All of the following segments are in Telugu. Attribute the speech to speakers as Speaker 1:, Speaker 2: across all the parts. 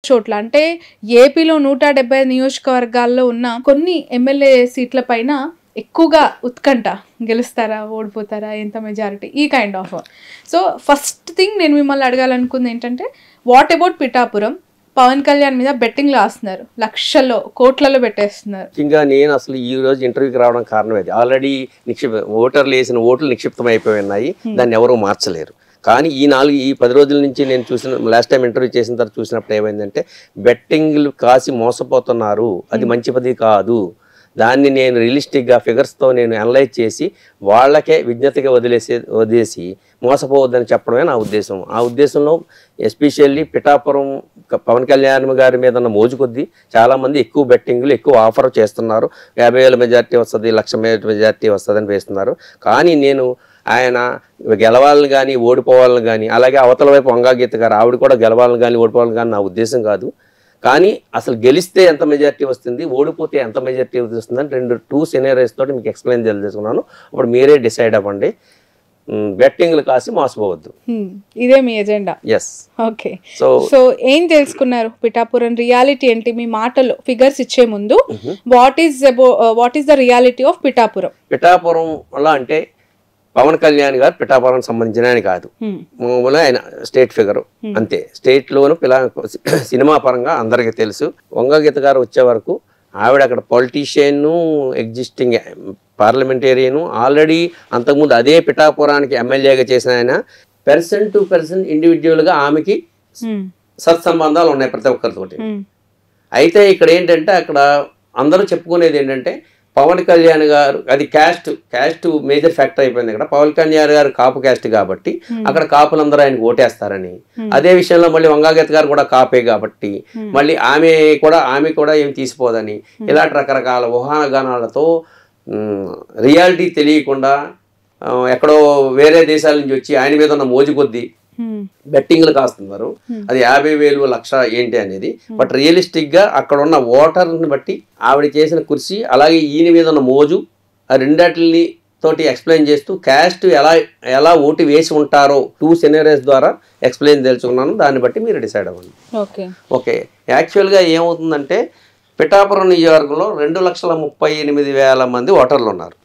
Speaker 1: చోట్ల అంటే ఏపీలో 170 నియోజకవర్గాల్లో ఉన్న కొన్ని ఎమ్మెల్యే సీట్ల పైన ఎక్కువగా ఉత్కంఠ, గెలుస్తారా ఓడిపోతారా ఎంత మెజారిటీ ఈ kind of. So first thing నేను మిమ్మల్ని అడగాలనుకుంది ఏంటంటే, వాట్ అబౌట్ పిఠాపురం? పవన్ కళ్యాణ్ మీద బెట్టింగ్ వేస్తున్నారు, లక్షల్లో కోట్లలో పెట్టేస్తున్నారు.
Speaker 2: ఇంకా నేను అసలు ఈ రోజు ఇంటర్వ్యూకి రావడం కారణం అది. ఆల్రెడీ ఓటర్లు వేసిన ఓట్లు నిక్షిప్తం అయిపోయి ఉన్నాయి, దాన్ని ఎవరూ మార్చలేరు. కానీ ఈ 10 రోజుల నుంచి నేను చూసిన, లాస్ట్ టైం ఇంటర్వ్యూ చేసిన తర్వాత చూసినప్పుడు ఏమైందంటే, బెట్టింగ్లు కాసి మోసపోతున్నారు, అది మంచి పది కాదు. దాన్ని నేను రియలిస్టిక్గా ఫిగర్స్తో నేను అనలైజ్ చేసి వాళ్ళకే విజ్ఞతగా వదిలేసి మోసపోవద్దని చెప్పడమే నా ఉద్దేశం. ఆ ఉద్దేశంలో ఎస్పెషల్లీ పిఠాపురం పవన్ కళ్యాణ్ గారి మీద ఉన్న మోజు కొద్దీ చాలామంది ఎక్కువ బెట్టింగ్లు ఎక్కువ ఆఫర్ చేస్తున్నారు. 50,000 మెజార్టీ వస్తుంది, 1,00,000 మెజార్టీ వస్తుందని వేస్తున్నారు. కానీ నేను ఆయన గెలవాలని కానీ ఓడిపోవాలని కానీ, అలాగే అవతల వైపు వంగాగీత గారు ఆవిడ కూడా గెలవాలని కానీ ఓడిపోవాలని కానీ నా ఉద్దేశం కాదు. కానీ అసలు గెలిస్తే ఎంత మెజార్టీ వస్తుంది, ఓడిపోతే ఎంత మెజార్టీ వస్తుందని 2 సినారియోస్ తోటి మీకు ఎక్స్ప్లెయిన్ చేసుకున్నాను. ఇప్పుడు మీరే డిసైడ్ అవ్వండి. బెట్టింగ్లు కాసి మోసపోవద్దు,
Speaker 1: ఇదే మీ ఎజెండా.
Speaker 2: ఎస్.
Speaker 1: ఓకే. సో ఏం తెలుసుకున్నారు పిఠాపురం రియాలిటీ ఏంటి? మీ మాటలో ఫిగర్స్ ఇచ్చే ముందు what is the reality of Pithapuram?
Speaker 2: Pithapuram అలా అంటే పవన్ కళ్యాణ్ గారు పిఠాపురం సంబంధించిన ఆయన కాదు, మామూలుగా ఆయన స్టేట్ ఫిగర్ అంతే. స్టేట్ లోను సినిమా పరంగా అందరికీ తెలుసు. వంగగీత గారు వచ్చే వరకు ఆవిడ అక్కడ పొలిటీషియన్, ఎగ్జిస్టింగ్ పార్లమెంటేరియన్, ఆల్రెడీ అంతకుముందు అదే పిఠాపురానికి ఎమ్మెల్యేగా చేసిన ఆయన. పర్సన్ టు పర్సన్ ఇండివిజువల్గా ఆమెకి సత్సంబంధాలు ఉన్నాయి ప్రతి ఒక్కరితోటి. అయితే ఇక్కడ ఏంటంటే, అక్కడ అందరూ చెప్పుకునేది ఏంటంటే, పవన్ కళ్యాణ్ గారు అది క్యాస్ట్ మేజర్ ఫ్యాక్టర్ అయిపోయింది. ఇక్కడ పవన్ కళ్యాణ్ గారు కాపు క్యాస్ట్ కాబట్టి అక్కడ కాపులందరూ ఆయనకు ఓటేస్తారని. అదే విషయంలో మళ్ళీ వంగాగీత గారు కూడా కాపే కాబట్టి మళ్ళీ ఆమె కూడా ఏం తీసిపోదని, ఇలాంటి రకరకాల ఊహాగానాలతో రియాలిటీ తెలియకుండా ఎక్కడో వేరే దేశాల నుంచి వచ్చి ఆయన మీద ఉన్న మోజు కొద్దీ బెట్టింగ్లు కాస్తున్నారు. అది 50,000 1,00,000 ఏంటి అనేది. బట్ రియలిస్టిక్ గా అక్కడ ఉన్న ఓటర్ని బట్టి ఆవిడ చేసిన కృషి, అలాగే ఈయన మీద ఉన్న మోజు, ఆ రెండాటిని తోటి ఎక్స్ప్లెయిన్ చేస్తూ క్యాస్ట్ ఎలా ఓటు వేసి ఉంటారో 2 సినారియోస్ ద్వారా ఎక్స్ప్లెయిన్ తెలుసుకున్నాను. దాన్ని బట్టి మీరు డిసైడ్ అవ్వండి. ఓకే. యాక్చువల్గా ఏమవుతుందంటే, పిఠాపురం నియోజకవర్గంలో 2,38,000 మంది ఓటర్లు ఉన్నారు.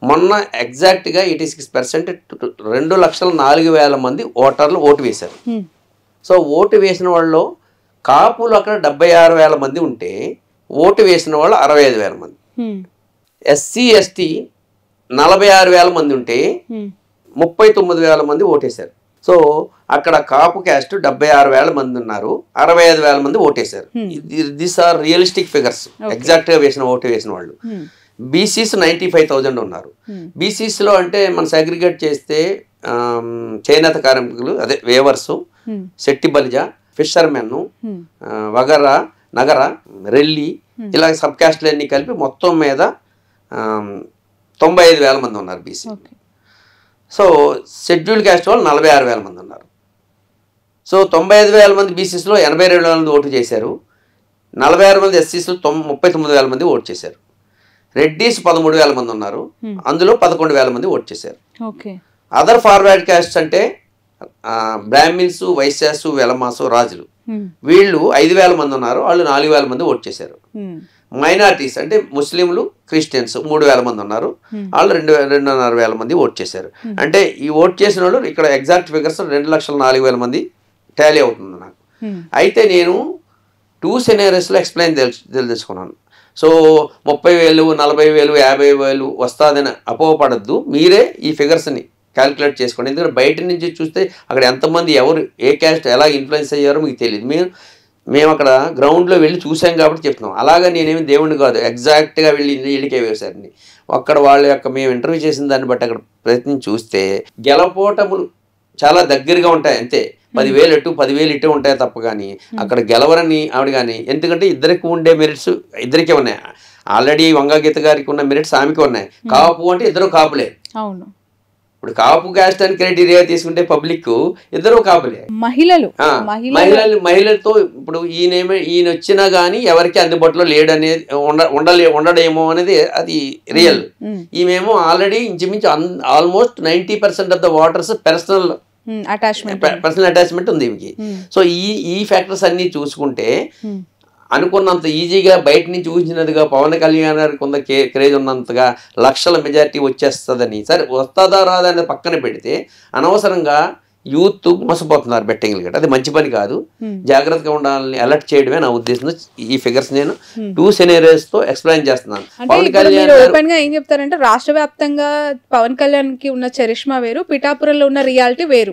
Speaker 2: మొన్న ఎగ్జాక్ట్గా 86% 2,04,000 మంది ఓటర్లు ఓటు వేశారు. సో ఓటు వేసిన వాళ్ళు కాపులు అక్కడ 76,000 మంది ఉంటే ఓటు వేసిన వాళ్ళు 65,000 మంది. ఎస్సీ ఎస్టీ 46,000 మంది ఉంటే 39,000 మంది ఓటేశారు. సో అక్కడ కాపు క్యాస్ట్ 76,000 మంది ఉన్నారు, 65,000 మంది ఓటేశారు. This are realistic figures, exact గా ఓటు వేసిన వాళ్ళు. బీసీస్ 95,000 ఉన్నారు. బీసీస్ లో అంటే మనం సెగ్రిగేట్ చేస్తే చేనేత కార్మికులు, అదే వేవర్స్, శెట్టి బలిజ, ఫిషర్మెన్, వగర, నగర, రెల్లి, ఇలా సబ్ క్యాస్ట్లు అన్ని కలిపి మొత్తం మీద 95,000 మంది ఉన్నారు బీసీ. సో షెడ్యూల్డ్ క్యాస్ట్ వాళ్ళు 46,000 మంది ఉన్నారు. సో 95,000 మంది బీసీస్లో 82,000 మంది ఓటు చేశారు. 46 మంది ఎస్సీస్లో 39,000 మంది ఓటు చేశారు. రెడ్డీస్ 13,000 మంది ఉన్నారు, అందులో 11,000 మంది ఓటు చేశారు. అదర్ ఫార్వర్డ్ క్యాస్ట్ అంటే బ్రాహ్మిన్స్, వైశ్యాసు, వెలమాసు, రాజులు, వీళ్ళు 5,000 మంది ఉన్నారు, వాళ్ళు 4,000 మంది ఓటు చేశారు. మైనారిటీస్ అంటే ముస్లింలు, క్రిస్టియన్స్ 3,000 మంది ఉన్నారు, వాళ్ళు 2,500 మంది ఓట్ చేశారు. అంటే ఈ ఓట్ చేసిన వాళ్ళు ఇక్కడ ఎగ్జాక్ట్ ఫిగర్స్ 2,04,000 మంది టాలీ అవుతుంది నాకు. అయితే నేను 2 సినారియోస్లో ఎక్స్ప్లెయిన్ తెలుసుకున్నాను. సో 30,000, 40,000, 50,000 వస్తుందని అపోహపడద్దు, మీరే ఈ ఫిగర్స్ని క్యాలిక్యులేట్ చేసుకోండి. ఎందుకంటే బయట నుంచి చూస్తే అక్కడ ఎంతమంది ఎవరు ఏ క్యాస్ట్ ఎలా ఇన్ఫ్లుయెన్స్ అయ్యారో మీకు తెలియదు. మేము అక్కడ గ్రౌండ్లో వెళ్ళి చూసాం కాబట్టి చెప్తున్నాం. అలాగా నేనేమి దేవుడిని కాదు, ఎగ్జాక్ట్గా వెళ్ళి ఇళ్ళకే వేశారని. అక్కడ వాళ్ళ యొక్క మేము ఇంటర్వ్యూ చేసిన దాన్ని బట్టి అక్కడ ప్రయత్నం చూస్తే గెలపోటములు చాలా దగ్గరగా ఉంటాయి అంతే. 10,000 ఎటు 10,000 ఇటు ఉంటాయి తప్ప కానీ అక్కడ గెలవరని ఆవిడ కానీ. ఎందుకంటే ఇద్దరికి ఉండే మెరిట్స్ ఇద్దరికే ఉన్నాయి. ఆల్రెడీ వంగగీత గారికి ఉన్న మెరిట్స్ ఆమెకి ఉన్నాయి. కాపు అంటే ఇద్దరు కాపులే. అవును. ఇప్పుడు కాపు క్యాస్ట్ అని క్రైటీరియా తీసుకుంటే పబ్లిక్ ఇద్దరు కాపులే, మహిళలతో. ఇప్పుడు ఈయన వచ్చినా గానీ ఎవరికి అందుబాటులో లేడు అనేది ఉండడేమో అనేది అది రియల్. ఈమెమో ఆల్రెడీ ఇంచుమించు almost 90% of the voters personal personal attachment ఉంది ఈమెకి. సో ఈ ఫ్యాక్టర్స్ అన్ని చూసుకుంటే అనుకున్నంత ఈజీగా బయట నుంచి ఊహించినదిగా పవన్ కళ్యాణ్ గారికి కొంత క్రేజ్ ఉన్నంతగా లక్షల మెజారిటీ వచ్చేస్తుందని, సరే వస్తుందా రాదా అనేది పక్కన పెడితే అనవసరంగా యూత్ మోసపోతున్నారు బెట్టింగ్లు గట్రా. అది మంచి పని కాదు, జాగ్రత్తగా ఉండాలని అలర్ట్ చేయడమే నా ఉద్దేశం. ఈ ఫిగర్స్ నేను 2 scenarios తో ఎక్స్ప్లెయిన్ చేస్తున్నాను.
Speaker 1: పవన్ కళ్యాణ్ ఓపెన్ గా ఏం చెప్తారంటే రాష్ట్ర వ్యాప్తంగా పవన్ కళ్యాణ్ కి ఉన్న చరిష్మా వేరు, పిఠాపురంలో ఉన్న రియాలిటీ వేరు.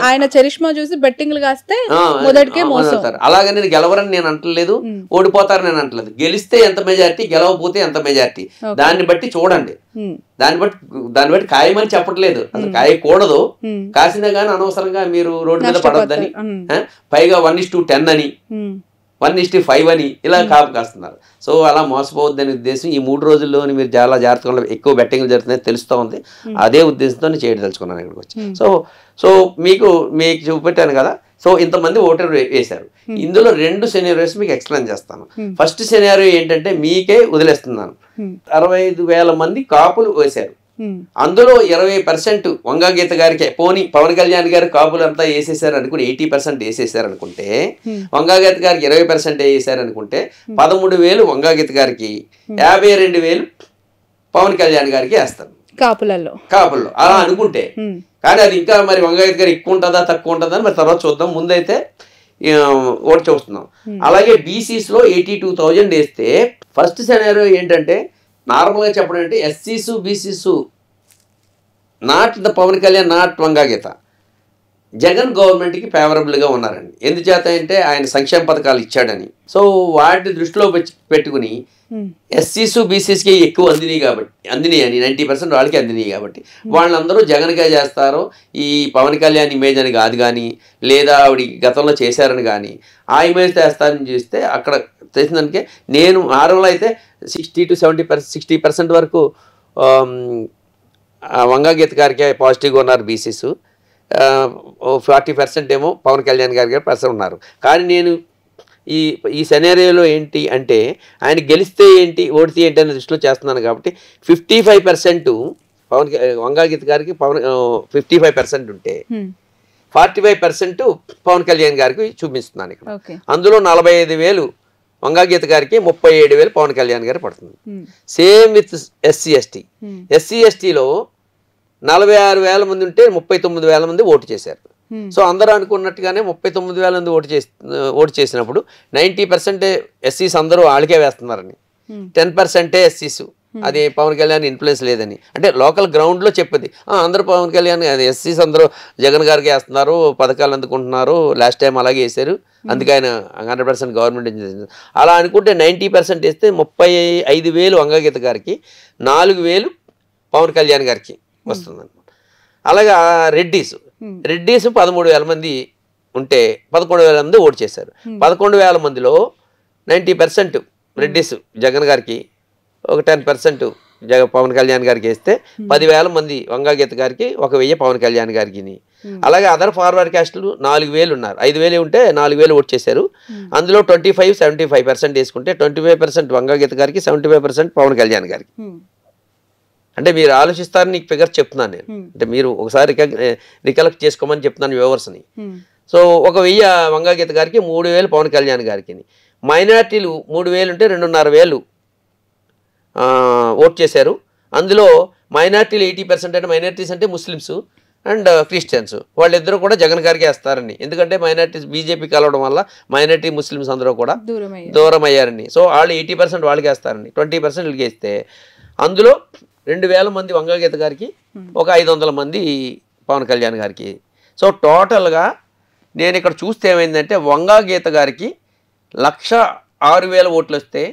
Speaker 1: ఆయన చరిష్మా చూసి బెట్టింగ్లు కాస్తే మొదటికే మోసం.
Speaker 2: అలాగే నేను గెలవరని నేను అంటలేదు, ఓడిపోతారని నేను అంటలేదు. గెలిస్తే ఎంత మెజారిటీ, గెలవకపోతే ఎంత మెజారిటీ, దాన్ని బట్టి చూడండి. దాన్ని బట్టి ఖాయమని చెప్పట్లేదు, అసలు ఖాయకూడదు. కాసినా గానీ అనవసరంగా మీరు రోడ్డు మీద పడొద్దని, పైగా 1:10 అని 1:5 అని ఇలా కాపు కాస్తున్నారు. సో అలా మోసపోవద్దని ఉద్దేశం. ఈ 3 రోజుల్లోని మీరు చాలా జాగ్రత్తగా ఎక్కువ బెట్టింగ్లు జరుగుతున్నాయి తెలుస్తూ ఉంది. అదే ఉద్దేశంతో చేయడం తెలుసుకున్నాను ఇక్కడికి వచ్చి. సో మీకు చూపెట్టాను కదా. సో ఇంతమంది ఓటర్ వేశారు. ఇందులో 2 scenarios మీకు ఎక్స్ప్లెయిన్ చేస్తాను. ఫస్ట్ సినారియో ఏంటంటే మీకే వదిలేస్తున్నాను. 65,000 మంది కాపులు వేశారు. అందులో 20% వంగా గీత గారికి, పోనీ పవన్ కళ్యాణ్ గారు కాపులు అంతా వేసేసారు అనుకుని 80% వేసేసారు అనుకుంటే, వంగా గీత గారికి 20% వేసారు అనుకుంటే 13,000 వంగా గీత గారికి, 52,000 పవన్ కళ్యాణ్ గారికి వేస్తారు కాపుల్లో అలా అనుకుంటే. కానీ అది ఇంకా మరి వంగా గీత గారు ఎక్కువ ఉంటుందా తక్కువ ఉంటుందా అని మరి తర్వాత చూద్దాం. ముందైతే ఓటు చూస్తున్నాం. అలాగే బీసీస్లో 82,000 వేస్తే ఫస్ట్ సినారియో ఏంటంటే నార్మల్గా చెప్పడం అంటే ఎస్సీసు BCs not the Pawan Kalyan, not Vanga Geetha, Jagan గవర్నమెంట్కి ఫేవరబుల్గా ఉన్నారండి. ఎందుచేత అంటే ఆయన సంక్షేమ పథకాలు ఇచ్చాడని. సో వాటిని దృష్టిలో పెట్టుకుని ఎస్సీసు బీసీస్కి ఎక్కువ అందినాయి అని 90% వాళ్ళకి అందినాయి కాబట్టి వాళ్ళందరూ జగన్గా చేస్తారో ఈ పవన్ కళ్యాణ్ ఇమేజ్ అని కాదు కానీ, లేదా ఆవిడ గతంలో చేశారని కానీ ఆ ఇమేజ్ చేస్తారని చూస్తే అక్కడ చేసిందానికే నేను ఆరోలో అయితే 60 to 70%, 60% వరకు వంగా గీత గారికి పాజిటివ్గా ఉన్నారు బీసీస్, 40% ఏమో పవన్ కళ్యాణ్ గారికి పర్సన్ ఉన్నారు. కానీ నేను ఈ సెనేరియోలో ఏంటి అంటే ఆయన గెలిస్తే ఏంటి ఓడితే ఏంటి అనే దృష్టిలో చేస్తున్నాను కాబట్టి 55% వంగా గీత గారికి 55% ఉంటే 45% పవన్ కళ్యాణ్ గారికి చూపిస్తున్నాను ఇక్కడ. అందులో 45,000 వంగా గీత గారికి, 37,000 పవన్ కళ్యాణ్ గారికి పడుతుంది. సేమ్ విత్ ఎస్సీ ఎస్టీలో 46,000 మంది ఉంటే 39,000 మంది ఓటు చేశారు. సో అందరూ అనుకున్నట్టుగానే 39,000 మంది ఓటు చేసినప్పుడు 90% ఎస్సీస్ అందరూ వాళ్ళకే వేస్తున్నారని, 10% ఎస్సీస్, అది పవన్ కళ్యాణ్ ఇన్ఫ్లుయెన్స్ లేదని, అంటే లోకల్ గ్రౌండ్లో చెప్పేది అందరూ పవన్ కళ్యాణ్, ఎస్సీస్ అందరూ జగన్ గారికి వేస్తున్నారు, పథకాలు అందుకుంటున్నారు, లాస్ట్ టైం అలాగే వేశారు, అందుకే ఆయన 100% గవర్నమెంట్. అలా అనుకుంటే 90% వేస్తే 35,000 వంగా గీత గారికి, 4,000 పవన్ కళ్యాణ్ గారికి వస్తుందన్నమాట. అలాగే రెడ్డీస్ 13,000 మంది ఉంటే 11,000 మంది ఓటు చేశారు. 11,000 మందిలో 90% రెడ్డీస్ జగన్ గారికి, ఒక 10% పవన్ కళ్యాణ్ గారికి వేస్తే 10,000 మంది వంగా గీత గారికి, 1,000 పవన్ కళ్యాణ్ గారికి. అలాగే అదర్ ఫార్వర్డ్ క్యాస్టులు 4,000 ఉన్నారు. 5,000 ఉంటే 4,000 ఓటు చేశారు. అందులో 75% వేసుకుంటే 25% వంగా గీత గారికి, 75% పవన్ కళ్యాణ్ గారికి. అంటే మీరు ఆలోచిస్తారని నీకు ఫిగర్ చెప్తున్నాను నేను, అంటే మీరు ఒకసారి రికలెక్ట్ చేసుకోమని చెప్తున్నాను వ్యూవర్స్ని. సో 1,000 వంగా గీత గారికి, 3,000 పవన్ కళ్యాణ్ గారికి. మైనార్టీలు 3,000 ఉంటే 2,500 ఓట్ చేశారు. అందులో మైనార్టీలు 80% అంటే మైనార్టీస్ అంటే ముస్లిమ్స్ అండ్ క్రిస్టియన్స్, వాళ్ళిద్దరూ కూడా జగన్ గారికి వేస్తారని. ఎందుకంటే మైనార్టీస్ బీజేపీ కలవడం వల్ల మైనార్టీ ముస్లిమ్స్ అందరూ కూడా దూరం అయ్యారని. సో వాళ్ళు 80% వాళ్ళకి వేస్తారని, 20% వీళ్ళకి వేస్తే అందులో 2,000 మంది వంగా గీత గారికి, ఒక 500 మంది పవన్ కళ్యాణ్ గారికి. సో టోటల్గా నేను ఇక్కడ చూస్తే ఏమైందంటే వంగా గీత గారికి 1,06,000 ఓట్లు వస్తే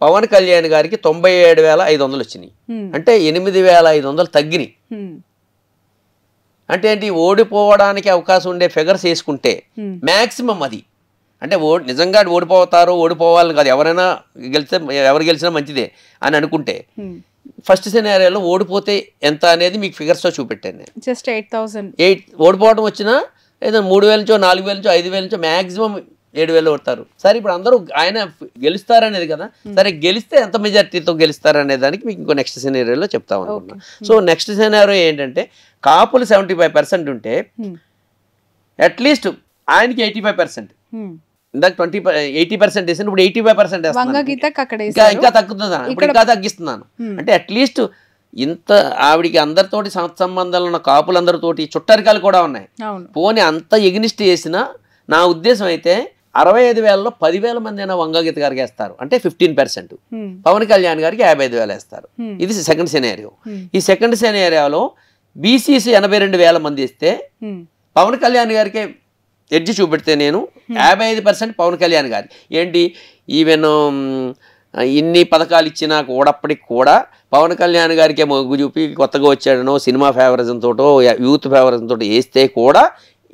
Speaker 2: పవన్ కళ్యాణ్ గారికి 97,500 వచ్చినాయి. అంటే 8,500 తగ్గినాయి. అంటే ఏంటి, ఓడిపోవడానికి అవకాశం ఉండే ఫిగర్స్ వేసుకుంటే మ్యాక్సిమం అది. అంటే నిజంగా ఓడిపోవాలని కాదు, ఎవరైనా ఎవరు గెలిచినా మంచిదే అని అనుకుంటే ఫస్ట్ సినారియోలో ఓడిపోతే ఎంత అనేది మీకు ఫిగర్స్తో చూపెట్టాను నేను.
Speaker 1: జస్ట్ 8,000
Speaker 2: ఓడిపోవడం వచ్చినా ఏదో 3,000 నుంచో 4,000 నుంచో 5,000 నుంచో మ్యాక్సిమం 7,000 ఓడతారు. సరే ఇప్పుడు అందరూ ఆయన గెలుస్తారనేది కదా, సరే గెలిస్తే ఎంత మెజార్టీతో గెలుస్తారనే దానికి మీకు ఇంకో నెక్స్ట్ సినారియోలో చెప్తాం అనుకున్నా. సో నెక్స్ట్ సినారియో ఏంటంటే కాపులు 75% ఉంటే అట్లీస్ట్ ఆయనకి 85%, ఇందాక 80% వేసాను, ఇప్పుడు 85% వేస్తున్నాను, ఇంకా తగ్గుతుందా, ఇప్పుడు ఇంకా తగ్గిస్తున్నాను. అంటే అట్లీస్ట్ ఇంత ఆవిడికి అందరితోటి సంబంధాలు ఉన్న కాపులందరితోటి చుట్టరికాలు కూడా ఉన్నాయి. పోనీ అంత ఎగ్నిస్ట్ చేసినా నా ఉద్దేశం అయితే 65,000లో 10,000 మంది అయినా వంగగీత గారికి వేస్తారు, అంటే 15%. పవన్ కళ్యాణ్ గారికి 55,000 వేస్తారు. ఇది సెకండ్ సినారియో. ఈ సెకండ్ సినారియోలో బీసీసీ 82,000 మంది ఇస్తే పవన్ కళ్యాణ్ గారికి ఎడ్జి చూపెడితే నేను 55% పవన్ కళ్యాణ్ గారి. ఏంటి ఈవెన్ ఇన్ని పథకాలు ఇచ్చినా కూడప్పటికి కూడా పవన్ కళ్యాణ్ గారికే మొగ్గు చూపి కొత్తగా వచ్చాడనో సినిమా ఫేవరిజం తోటో యూత్ ఫేవరిజం తోటో వేస్తే కూడా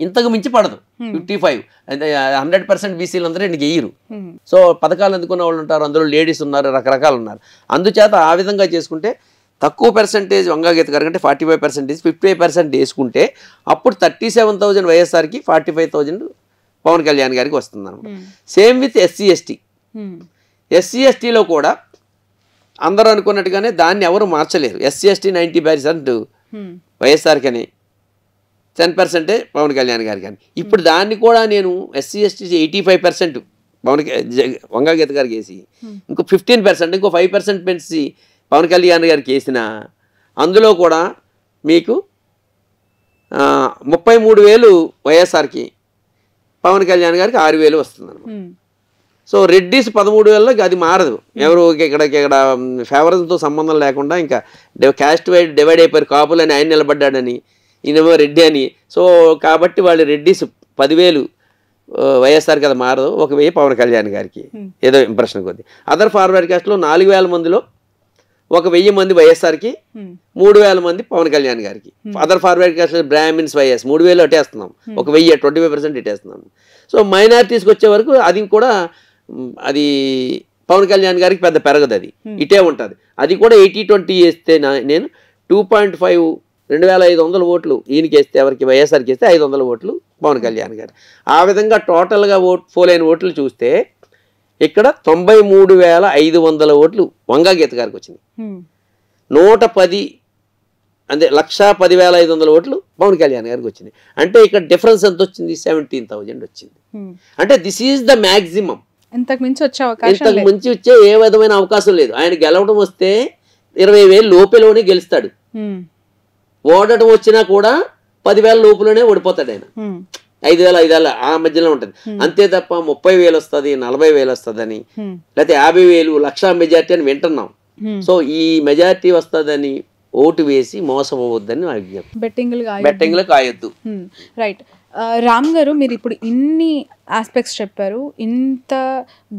Speaker 2: ఇంతకు మించి పడదు. 55 అంటే 100% బీసీలు అందరూ ఇంక వేయరు. సో పథకాలు అందుకున్న వాళ్ళు ఉంటారు, అందులో లేడీస్ ఉన్నారు, రకరకాలు ఉన్నారు. అందుచేత ఆ విధంగా చేసుకుంటే తక్కువ పర్సెంటేజ్ వంగగీత గారికి అంటే 45%, 55% వేసుకుంటే అప్పుడు 37,000 వైఎస్ఆర్కి, 45,000 పవన్ కళ్యాణ్ గారికి వస్తుంది అనమాట. Same with SC ST. ఎస్సీ ఎస్టీలో కూడా అందరూ అనుకున్నట్టుగానే దాన్ని ఎవరు మార్చలేరు. ఎస్సీ ఎస్టీ 90% వైఎస్ఆర్కి అని, 10% పవన్ కళ్యాణ్ గారికి అని. ఇప్పుడు దాన్ని కూడా నేను ఎస్సీ ఎస్టీ 85% వంగగీత గారికి వేసి ఇంకో 15%, ఇంకో 5% పెంచి పవన్ కళ్యాణ్ గారికి వేసిన అందులో కూడా మీకు 33,000 వైఎస్ఆర్కి, పవన్ కళ్యాణ్ గారికి 6,000 వస్తుంది అనమాట. సో రెడ్డిస్ 13,000 అది మారదు. ఎవరు ఇక్కడ ఫేవరిజంతో సంబంధం లేకుండా ఇంకా క్యాస్ట్ వైడ్ డివైడ్ అయిపోయారు. కాపులు అని ఆయన నిలబడ్డాడని, ఈయనేమో రెడ్డి అని. సో కాబట్టి వాళ్ళు రెడ్డిస్ 10,000 వైఎస్ఆర్ కదా మారదు, 1,000 పవన్ కళ్యాణ్ గారికి ఏదో ఇంప్రెషన్ కొద్ది. అదర్ ఫార్వర్డ్ కాస్ట్లో 4,000 మందిలో 1,000 మంది వైఎస్ఆర్కి, 3,000 మంది పవన్ కళ్యాణ్ గారికి. Other forward caste brahmins YS 3,000 అటేస్తున్నాం, 1,000 25% ఇటేస్తున్నాం. సో మైనారిటీస్కి వచ్చే వరకు అది కూడా అది పవన్ కళ్యాణ్ గారికి పెద్ద పెరగదు, అది ఇటే ఉంటుంది. అది కూడా 80-20 వేస్తే నేను 2.5 2,500 ఓట్లు ఈయనకి వేస్తే, ఎవరికి వైఎస్ఆర్కి వేస్తే 500 ఓట్లు పవన్ కళ్యాణ్ గారు. ఆ విధంగా టోటల్గా పోలైన ఓట్లు చూస్తే ఇక్కడ 93,500 ఓట్లు వంగగీత గారికి వచ్చింది. 110 అంటే 1,10,500 ఓట్లు పవన్ కళ్యాణ్ గారికి వచ్చింది. అంటే ఇక్కడ డిఫరెన్స్ ఎంత వచ్చింది? 17,000 వచ్చింది. అంటే దిస్ ఈజ్ ద మ్యాక్సిమం.
Speaker 1: ఇంతకు మించి
Speaker 2: వచ్చే ఏ విధమైన అవకాశం లేదు. ఆయన గెలవడం వస్తే 20,000 లోపలనే గెలుస్తాడు. ఓడటం వచ్చినా కూడా 10,000 లోపలనే ఓడిపోతాడు ఆయన. 5,000 ఆ మధ్యలో ఉంటుంది అంతే తప్ప 30,000 వస్తుంది, 40,000 వస్తుందని, లేకపోతే 50,000 1,00,000 మెజార్టీ అని వింటున్నాం. సో ఈ మెజార్టీ వస్తుందని ఓటు వేసి మోసపోవద్దని నా విజ్ఞప్తి. బెట్టింగ్లు కాయొద్దు.
Speaker 1: రైట్. రామ్ గారు, మీరు ఇప్పుడు ఇన్ని ఆస్పెక్ట్స్ చెప్పారు. ఇంత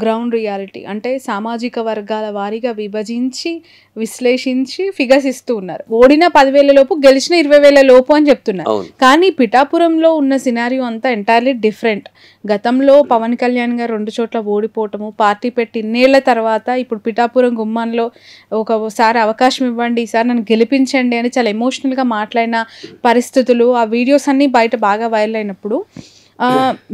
Speaker 1: గ్రౌండ్ రియాలిటీ అంటే సామాజిక వర్గాల వారీగా విభజించి విశ్లేషించి ఫిగర్స్ ఇస్తూ ఉన్నారు. ఓడిన 10,000 లోపు, గెలిచిన 20,000 లోపు అని చెప్తున్నారు. కానీ పిఠాపురంలో ఉన్న సినారియో అంతా ఎంటైర్లీ డిఫరెంట్. గతంలో పవన్ కళ్యాణ్ గారు 2 చోట్ల ఓడిపోవటము, పార్టీ పెట్టి ఇన్నేళ్ల తర్వాత ఇప్పుడు పిఠాపురం గుమ్మంలో ఒకసారి అవకాశం ఇవ్వండి, ఈసారి నన్ను గెలిపించండి అని చాలా ఎమోషనల్గా మాట్లాడిన పరిస్థితులు, ఆ వీడియోస్ అన్నీ బయట బాగా వైరల్ అయినప్పుడు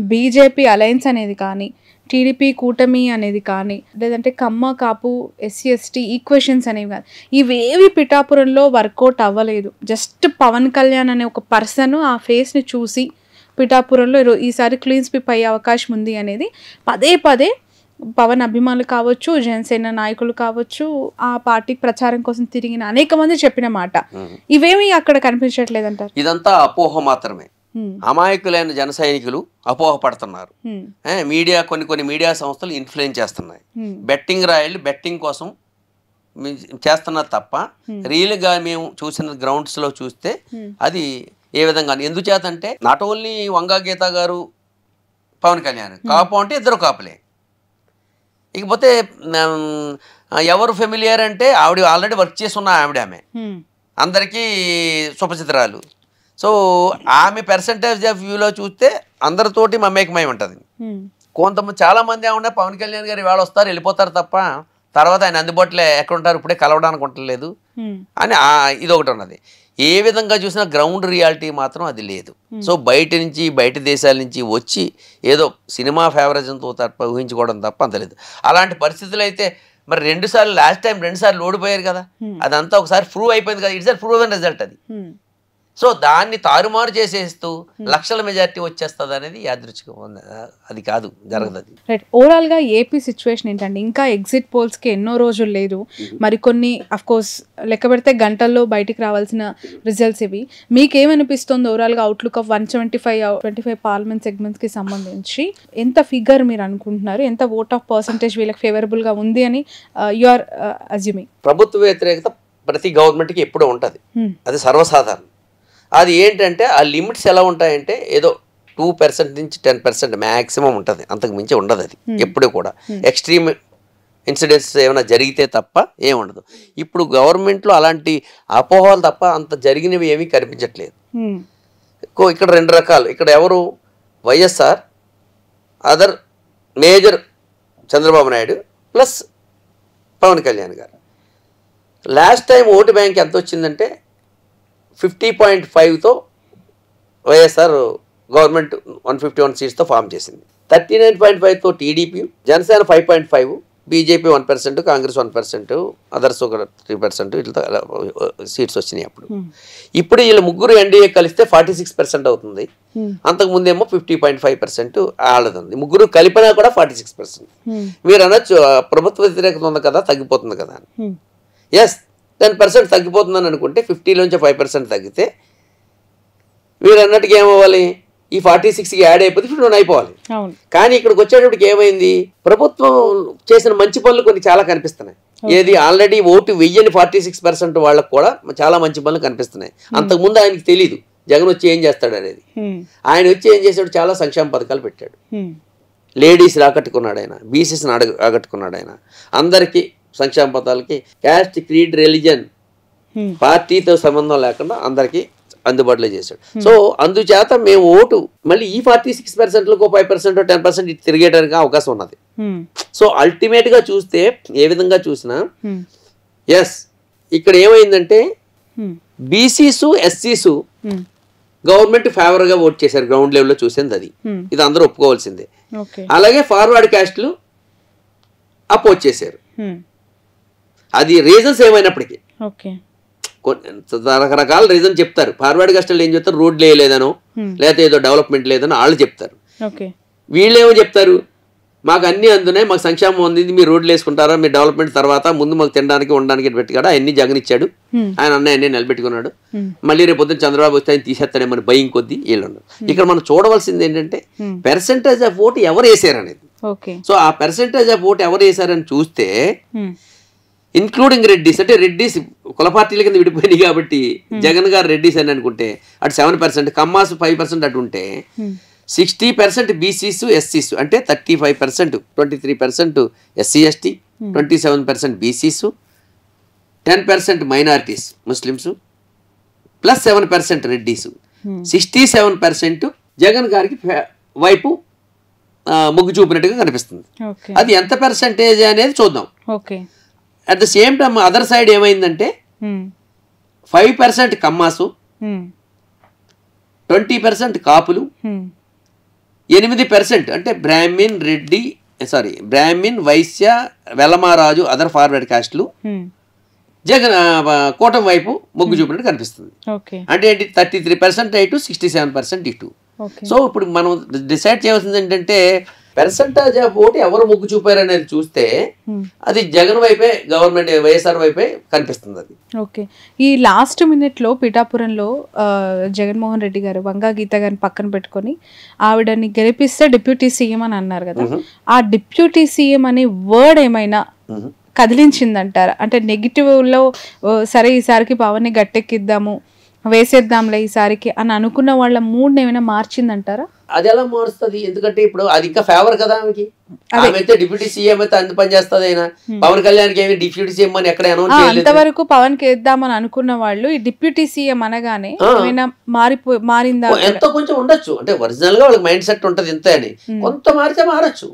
Speaker 1: బీజేపీ అలయన్స్ అనేది కానీ, టీడీపీ కూటమి అనేది కానీ, లేదంటే కమ్మ కాపు ఎస్సీ ఎస్టీ ఈక్వేషన్స్ అనేవి కానీ, ఇవేవి పిఠాపురంలో వర్కౌట్ అవ్వలేదు. జస్ట్ పవన్ కళ్యాణ్ అనే ఒక పర్సన్ ఆ ఫేస్ని చూసి పిఠాపురంలో ఈసారి క్లీన్ స్వీప్ అయ్యే అవకాశం ఉంది అనేది పదే పదే పవన్ అభిమానులు కావచ్చు, జనసేన నాయకులు కావచ్చు, ఆ పార్టీ ప్రచారం కోసం తిరిగిన అనేక మంది చెప్పిన మాట. ఇవేమి అక్కడ కనిపించట్లేదంటారు?
Speaker 2: ఇదంతా అపోహ మాత్రమే. అమాయకులైన జన సైనికులు అపోహపడుతున్నారు. మీడియా కొన్ని మీడియా సంస్థలు ఇన్ఫ్లుయెన్స్ చేస్తున్నాయి. బెట్టింగ్ రాయళ్ళు బెట్టింగ్ కోసం చేస్తున్నారు తప్ప రియల్గా మేము చూసిన గ్రౌండ్స్లో చూస్తే అది ఏ విధంగా, ఎందుచేతంటే నాట్ ఓన్లీ వంగగీత గారు పవన్ కళ్యాణ్ కాపు అంటే ఇద్దరు కాపులే. ఇకపోతే ఎవరు ఫెమిలియర్ అంటే ఆవిడ ఆల్రెడీ వర్క్ చేసి ఉన్న ఆమె అందరికీ సుపరిచితురాలు. సో ఆమె పర్సంటేజ్ ఆఫ్ వ్యూలో చూస్తే అందరితోటి మమేకమై ఉంటుంది. కొంతమంది చాలామంది ఏమన్నా పవన్ కళ్యాణ్ గారు ఇవాళ వస్తారు వెళ్ళిపోతారు తప్ప తర్వాత ఆయన అందుబాటులో ఎక్కడ ఉంటారు ఇప్పుడే కలవడానికి ఉండలేదు. అని ఇది ఒకటి ఉన్నది. ఏ విధంగా చూసినా గ్రౌండ్ రియాలిటీ మాత్రం అది లేదు. సో బయట దేశాల నుంచి వచ్చి ఏదో సినిమా ఫేవరిజంతో తప్ప ఊహించుకోవడం తప్ప అంత లేదు. అలాంటి పరిస్థితులు అయితే మరి లాస్ట్ టైం 2 సార్లు ఓడిపోయారు కదా, అదంతా ఒకసారి ప్రూవ్ అయిపోయింది కదా, ఇట్స్ ప్రూవెన్ రిజల్ట్ అది. సో దాన్ని తారుమారు చేసేస్తూ లక్షల మెజారిటీ వచ్చేస్తుంది అనేది యాదృచ్ఛికం, అది కాదు, జరగదు అది.
Speaker 1: రైట్. ఓవరాల్ గా ఏపీ సిచ్యువేషన్ ఏంటంటే ఇంకా ఎగ్జిట్ పోల్స్ కి ఎన్నో రోజులు లేదు, మరికొన్ని అఫ్ కోర్స్ లెక్క పెడితే గంటల్లో బయటికి రావాల్సిన రిజల్ట్స్ ఇవి. మీకేమనిపిస్తుంది ఓవరాల్ గా అవుట్లుక్ ఆఫ్ 125 పార్లమెంట్ సెగ్మెంట్స్ కి సంబంధించి ఎంత ఫిగర్ మీరు అనుకుంటున్నారు, ఎంత ఓట్ ఆఫ్ పర్సంటేజ్ వీళ్ళకి ఫేవరబుల్ గా ఉంది అని యు ఆర్ అజ్యూమింగ్?
Speaker 2: ప్రభుత్వ వ్యతిరేకత ప్రతి గవర్నమెంట్ కి ఎప్పుడూ ఉంటది, అది సర్వసాధారణం. అది ఏంటంటే ఆ లిమిట్స్ ఎలా ఉంటాయంటే ఏదో 2% నుంచి 10% మ్యాక్సిమం ఉంటుంది, అంతకు మించి ఉండదు అది ఎప్పుడు కూడా. ఎక్స్ట్రీమ్ ఇన్సిడెంట్స్ ఏమైనా జరిగితే తప్ప ఏముండదు. ఇప్పుడు గవర్నమెంట్లో అలాంటి అపోహలు తప్ప అంత జరిగినవి ఏమీ కనిపించట్లేదు. ఇక్కడ 2 రకాలు, ఇక్కడ ఎవరు YSR, other major Chandrababu Naidu plus Pawan Kalyan గారు. లాస్ట్ టైం ఓటు బ్యాంక్ ఎంత వచ్చిందంటే 50.5తో వైఎస్ఆర్ గవర్నమెంట్ 151 సీట్స్తో ఫామ్ చేసింది. 39.5తో TDP, Janasena 5.5, BJP 1%, Congress 1%, others ఒక 3% ఇట్లా సీట్స్ వచ్చినాయి అప్పుడు. ఇప్పుడు వీళ్ళు ముగ్గురు ఎన్డీఏ కలిస్తే 46% అవుతుంది. అంతకుముందేమో 50.5% ఆడదండి. ముగ్గురు కలిపినా కూడా 46%. మీరు అనొచ్చు ప్రభుత్వ వ్యతిరేకత ఉంది కదా, తగ్గిపోతుంది కదా అని. ఎస్, 10% తగ్గిపోతుందని అనుకుంటే 50లోంచి 5% తగ్గితే మీరు అన్నట్టుగా ఏమవ్వాలి, ఈ 46కి యాడ్ అయిపోతే 51 అయిపోవాలి. కానీ ఇక్కడికి వచ్చేటప్పటికి ఏమైంది, ప్రభుత్వం చేసిన మంచి పనులు కొన్ని చాలా కనిపిస్తున్నాయి. ఏది ఆల్రెడీ ఓటు వెయ్యని 46% వాళ్ళకు కూడా చాలా మంచి పనులు కనిపిస్తున్నాయి. అంతకుముందు ఆయనకి తెలీదు జగన్ వచ్చి ఏం చేస్తాడు అనేది. ఆయన వచ్చి ఏం చేశాడు, చాలా సంక్షేమ పథకాలు పెట్టాడు. లేడీస్ ఆకట్టుకున్నాడు ఆయన, బీసీస్ని ఆకట్టుకున్నాడు ఆయన, అందరికీ సంక్షేమ పథకాలకి క్యాస్ట్, క్రీడ్, రిలీజన్, పార్టీతో సంబంధం లేకుండా అందరికీ అందుబాటులో చేశాడు. సో అందుచేత మేము ఓటు మళ్ళీ ఈ 46%లకు 5% 10% తిరిగేయడానికి అవకాశం ఉన్నది. సో అల్టిమేట్ గా చూస్తే ఏ విధంగా చూసినా ఎస్, ఇక్కడ ఏమైందంటే బీసీసు, ఎస్సీసు గవర్నమెంట్ ఫేవర్ గా ఓట్ చేశారు. గ్రౌండ్ లెవెల్లో చూసింది అది, ఇది అందరూ ఒప్పుకోవాల్సిందే. అలాగే ఫార్వర్డ్ క్యాస్ట్లు అపోజ్ చేశారు. అది రీజన్స్ ఏమైనప్పటికీ రకరకాల రీజన్ చెప్తారు. ఫార్వర్డ్ కాస్టల్ ఏం చెప్తారు, రోడ్లు వేయలేదనో లేకపోతే ఏదో డెవలప్మెంట్ లేదనో వాళ్ళు చెప్తారు. వీళ్ళేమో చెప్తారు, మాకు అన్ని అందున్నాయి, మాకు సంక్షేమం ఉంది, మీరు రోడ్లు వేసుకుంటారా, మీరు డెవలప్మెంట్ తర్వాత ముందు మాకు తినడానికి ఉండడానికి పెట్టుకాడు, అన్ని జగన్ ఇచ్చాడు, ఆయన అన్నీ నిలబెట్టుకున్నాడు, మళ్ళీ రేపు పొద్దున్న చంద్రబాబు వస్తే ఆయన తీసేస్తాడేమని భయం కొద్దీ వీళ్ళు ఉన్నారు. ఇక్కడ మనం చూడవలసింది ఏంటంటే పర్సెంటేజ్ ఆఫ్ ఓటు ఎవరు వేసారు అనేది. సో ఆ పర్సెంటేజ్ ఆఫ్ ఓటు ఎవరు వేసారని చూస్తే ఇన్క్లూడింగ్ రెడ్డిస్, అంటే రెడ్డిస్ కుల పార్టీల కింద విడిపోయినాయి కాబట్టి జగన్ గారు రెడ్డిస్ అని అనుకుంటే అటు 7%, కమ్మాస్ 5% అటు ఉంటే 60% బీసీస్, ఎస్సీస్ అంటే 35%, 23% SC ST, 27% BCs, 10% minorities Muslims plus 7% Reddys, 67% Jagan గారికి వైపు మొగ్గు చూపినట్టుగా కనిపిస్తుంది. అది ఎంత పర్సెంటేజ్ అనేది చూద్దాం. At the same time other side ఏమైందంటే 5% కమ్మాసు, 20% కాపులు, 8% అంటే బ్రాహ్మిన్, రెడ్డి, బ్రాహ్మిన్, వైశ్య, వెలమారాజు, అదర్ ఫార్వర్డ్ కాస్ట్లు జగన్ కూటమి వైపు మొగ్గు చూపినట్టు కనిపిస్తుంది. అంటే ఏంటి, 33% ఇటు, 67% ఇటు. సో ఇప్పుడు మనం డిసైడ్ చేయాల్సింది ఏంటంటే పర్సెంటేజ్ ఆఫ్ ఓటు ఎవరు మొగ్గు చూపారు అనేది చూస్తే అది జగన్ వైపే, గవర్నమెంట్ వైఎస్ఆర్ వైపే కనిపిస్తుంది. అది
Speaker 1: ఓకే. ఈ లాస్ట్ మినిట్ లో పిఠాపురంలో జగన్మోహన్ రెడ్డి గారు వంగా గీత గారిని పక్కన పెట్టుకొని ఆవిడని గెలిపిస్తే డిప్యూటీ సీఎం అని అన్నారు కదా, ఆ డిప్యూటీ సీఎం అనే వర్డ్ ఏమైనా కదిలించిందంటారా? అంటే నెగిటివ్ లో సరే ఈసారికి పవన్ ని గట్టెక్కిద్దాము, వేసేద్దాంలే ఈసారికి అని అనుకున్న వాళ్ళ మూడ్ ఏమైనా మార్చిందంటారా?
Speaker 2: అది ఎలా మారుస్తుంది, ఎందుకంటే ఇప్పుడు అది ఇంకా ఫేవర్ కదా ఆమెకి. ఆమె అయితే డిప్యూటీ సీఎం అయితే అంత పని చేస్తుంది. అయినా పవన్ కళ్యాణ్కి ఏమి డిప్యూటీ సీఎం అని ఎక్కడ అనౌన్స్ చేయలేదు.
Speaker 1: అంతవరకు పవన్ కి వేద్దామని అనుకున్న వాళ్ళు ఈ డిప్యూటీ సీఎం అనగానే ఏమైనా మారిందా?
Speaker 2: ఎంతో కొంచెం ఉండొచ్చు, అంటే ఒరిజినల్ గా వాళ్ళకి మైండ్ సెట్ ఉంటది ఇంత అని, కొంత మారితే మారచ్చు.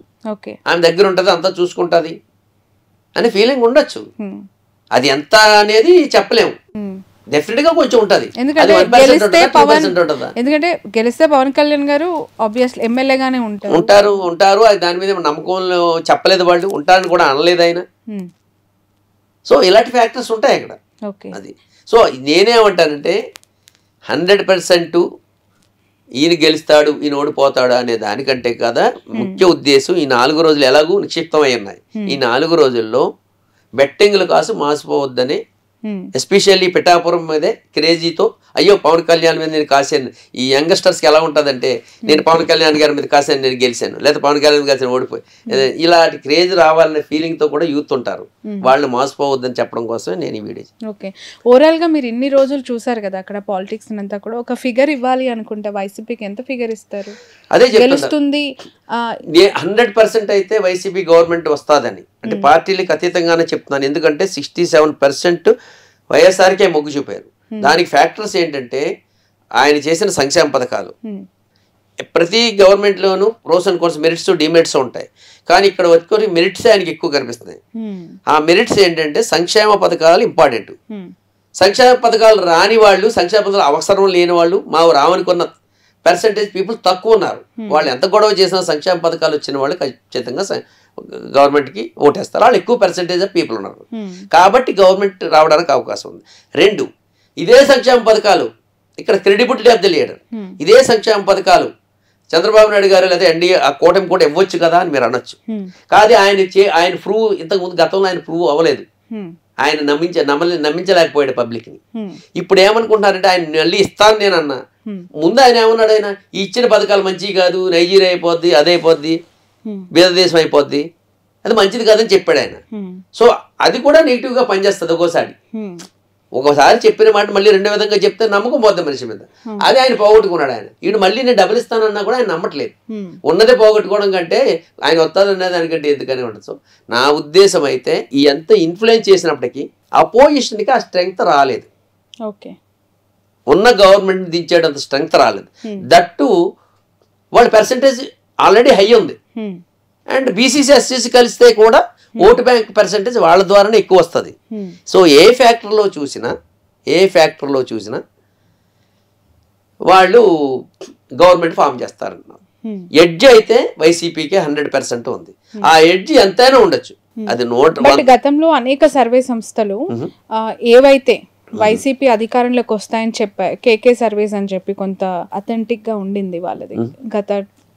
Speaker 2: ఆమె దగ్గర ఉంటది, అంతా చూసుకుంటది అనే ఫీలింగ్ ఉండొచ్చు. అది ఎంత అనేది చెప్పలేము, డెఫినెట్ గా కొంచెం ఉంటది.
Speaker 1: ఎందుకంటే గెలిస్తే పవన్ కళ్యాణ్ గారు ఆబ్వియస్లీ ఎమ్మెల్యేగానే
Speaker 2: ఉంటారు. అది దాని మీద నమ్మకంలో చెప్పలేదు, వాళ్ళు ఉంటారని కూడా అనలేదు ఆయన. సో ఇలాంటి ఫ్యాక్టర్స్ ఉంటాయి అక్కడ. అది సో నేనేమంటానంటే 100% ఈయన గెలుస్తాడు ఈయన ఓడిపోతాడు అనే దానికంటే కదా ముఖ్య ఉద్దేశం ఈ 4 రోజులు ఎలాగూ నిక్షిప్తమై ఉన్నాయి. ఈ 4 రోజుల్లో బెట్టింగ్లు కాసు మాసిపోవద్దని, ఎస్పెషల్లీ పిఠాపురం మీదే క్రేజీతో అయ్యో పవన్ కళ్యాణ్ మీద నేను కాశాను. ఈ యంగ్స్టర్స్కి ఎలా ఉంటుందంటే నేను పవన్ కళ్యాణ్ గారి మీద కాశాను, నేను గెలిచాను, లేదా పవన్ కళ్యాణ్ కలిసి ఓడిపోయి, ఇలాంటి క్రేజ్ రావాలనే ఫీలింగ్తో కూడా యూత్ ఉంటారు. వాళ్ళని మోసపోవద్దని చెప్పడం కోసమే నేను ఈ వీడియో.
Speaker 1: ఓకే, ఓవరాల్గా మీరు ఇన్ని రోజులు చూసారు కదా అక్కడ పాలిటిక్స్ అంతా కూడా, ఒక ఫిగర్ ఇవ్వాలి అనుకుంటే వైసీపీకి ఎంత ఫిగర్ ఇస్తారు?
Speaker 2: అదే
Speaker 1: గెలుస్తుంది
Speaker 2: 100% అయితే వైసీపీ గవర్నమెంట్ వస్తుందని, అంటే పార్టీలకు అతీతంగానే చెప్తున్నాను. ఎందుకంటే 67% వైఎస్ఆర్కే మొగ్గు చూపారు. దానికి ఫ్యాక్టర్స్ ఏంటంటే ఆయన చేసిన సంక్షేమ పథకాలు. ప్రతి గవర్నమెంట్లోనూ pros and cons, merits demerits ఉంటాయి, కానీ ఇక్కడ వచ్చి మెరిట్స్ ఆయనకి ఎక్కువ కనిపిస్తున్నాయి. ఆ మెరిట్స్ ఏంటంటే సంక్షేమ పథకాలు ఇంపార్టెంట్. సంక్షేమ పథకాలు రాని వాళ్ళు, సంక్షేమ పథకాలు అవసరం లేని వాళ్ళు, మా రావనుకున్న పర్సెంటేజ్ పీపుల్ తక్కువ ఉన్నారు. వాళ్ళు ఎంత గొడవ చేసినా సంక్షేమ పథకాలు వచ్చిన వాళ్ళు ఖచ్చితంగా గవర్నమెంట్కి ఓటేస్తారు. వాళ్ళు ఎక్కువ పర్సెంటేజ్ ఆఫ్ పీపుల్ ఉన్నారు, కాబట్టి గవర్నమెంట్ రావడానికి అవకాశం ఉంది. 2, ఇదే సంక్షేమ పథకాలు, ఇక్కడ క్రెడిబిలిటీ ఆఫ్ ది లీడర్, ఇదే సంక్షేమ పథకాలు చంద్రబాబు నాయుడు గారు లేదా ఎన్డీఏ ఆ కూటమి కూడా ఇవ్వచ్చు కదా అని మీరు అనొచ్చు. కాదు ఆయన ప్రూవ్, ఇంతకుముందు గతంలో ఆయన ప్రూవ్ అవ్వలేదు, ఆయన నమ్మించలేకపోయాడు పబ్లిక్ని. ఇప్పుడు ఏమనుకుంటున్నారంటే ఆయన మళ్ళీ ఇస్తాను నేను అన్నా, ముందు ఆయన ఏమన్నాడు, ఆయన ఈ ఇచ్చిన పథకాలు మంచివి కాదు, నైజీరియా అయిపోద్ది, అదైపోద్ది, బీదదేశం అయిపోద్ది, అది మంచిది కాదని చెప్పాడు ఆయన. సో అది కూడా నెగిటివ్గా పనిచేస్తుంది. ఒకసారి చెప్పిన మాట మళ్ళీ రెండో విధంగా చెప్తే నమ్మకం పోద్ది మనిషి మీద. అదే ఆయన పోగొట్టుకున్నాడు. ఆయన ఈయన మళ్ళీ నేను డబ్బులు ఇస్తానన్నా కూడా ఆయన నమ్మట్లేదు. ఉన్నదే పోగొట్టుకోవడం కంటే ఆయన వస్తాదనే దానికంటే ఎందుకనే ఉండదు. సో నా ఉద్దేశం అయితే ఈ ఎంత ఇన్ఫ్లుయెన్స్ చేసినప్పటికీ అపోజిషన్కి ఆ స్ట్రెంగ్త్ రాలేదు. ఉన్న గవర్నమెంట్ దించేటంత స్ట్రెంగ్త్ రాలేదు. దట్టు వాళ్ళ పర్సంటేజ్ ఆల్రెడీ హై ఉంది. అండ్ బీసీసీ ఎస్సీసీ కలిస్తే కూడా ఓటు బ్యాంక్ పర్సంటేజ్ వాళ్ళ ద్వారానే ఎక్కువ వస్తుంది. సో ఏ ఫ్యాక్టర్లో చూసినా వాళ్ళు గవర్నమెంట్ ఫామ్ చేస్తారన్నారు. ఎడ్జ్ అయితే వైసీపీకి 100% ఉంది. ఆ ఎడ్జ్ ఎంతైనా ఉండొచ్చు. అది
Speaker 1: గతంలో అనేక సర్వే సంస్థలు ఏవైతే వైసీపీ అధికారంలోకి వస్తాయని చెప్పారు, కేకే సర్వేస్ అని చెప్పి కొంత అథెంటిక్ గా ఉండింది వాళ్ళది గత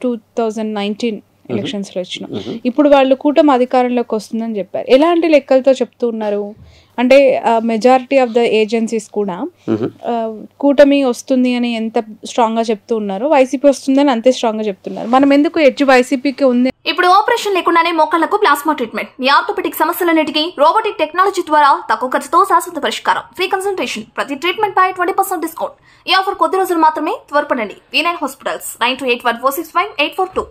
Speaker 1: 2019 ఎలక్షన్స్ లో వచ్చిన. ఇప్పుడు వాళ్ళు కూటమి అధికారంలోకి వస్తుందని చెప్పారు. ఎలాంటి లెక్కలతో చెప్తూ ఉన్నారు అంటే మెజారిటీ ఆఫ్ ద ఏజెన్సీస్ కూడా కూటమి వస్తుంది అని ఎంత స్ట్రాంగ్ గా చెప్తూ ఉన్నారు, వైసీపీ వస్తుందని అంతే స్ట్రాంగ్ గా చెప్తున్నారు. మనం ఎందుకు ఎడ్జ్ వైసీపీకి ఉంది?
Speaker 3: ఇప్పుడు ఆపరేషన్ లేకుండానే మోకాళ్లకు ప్లాస్మా ట్రీట్మెంట్, మీ ఆర్థోపెటిక్ సమస్యలన్నిటికీ రోబోటిక్ టెక్నాలజీ ద్వారా తక్కువ ఖర్చుతో శాశ్వత పరిష్కారం, ఫ్రీ కన్సల్టేషన్, ప్రతి ట్రీట్మెంట్ పై 20% డిస్కౌంట్. ఈ ఆఫర్ కొద్ది రోజులు మాత్రమే, త్వరపడండి. V9 hospitals 9281465842.